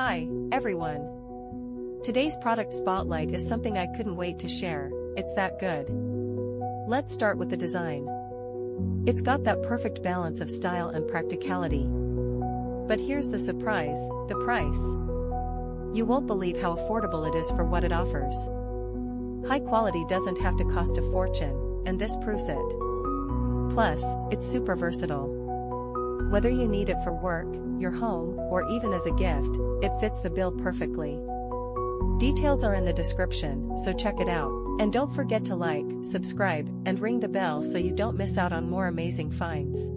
Hi, everyone. Today's product spotlight is something I couldn't wait to share, it's that good. Let's start with the design. It's got that perfect balance of style and practicality. But here's the surprise, the price. You won't believe how affordable it is for what it offers. High quality doesn't have to cost a fortune, and this proves it. Plus, it's super versatile. Whether you need it for work, your home, or even as a gift, it fits the bill perfectly. Details are in the description, so check it out, and don't forget to like, subscribe, and ring the bell so you don't miss out on more amazing finds.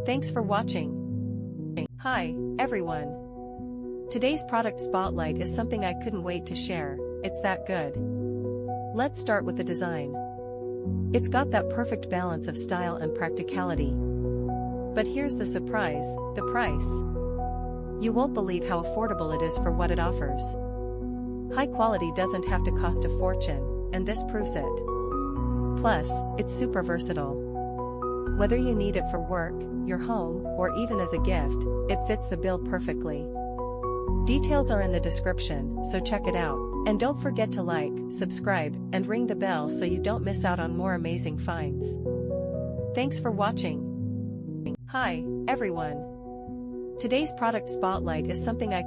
Thanks for watching. Hi, everyone. Today's product spotlight is something I couldn't wait to share, it's that good. Let's start with the design. It's got that perfect balance of style and practicality. But here's the surprise, the price. You won't believe how affordable it is for what it offers. High quality doesn't have to cost a fortune, and this proves it. Plus, it's super versatile. Whether you need it for work, your home, or even as a gift, it fits the bill perfectly. Details are in the description, so check it out, and don't forget to like, subscribe, and ring the bell so you don't miss out on more amazing finds. Thanks for watching. Hi, everyone. Today's product spotlight is something I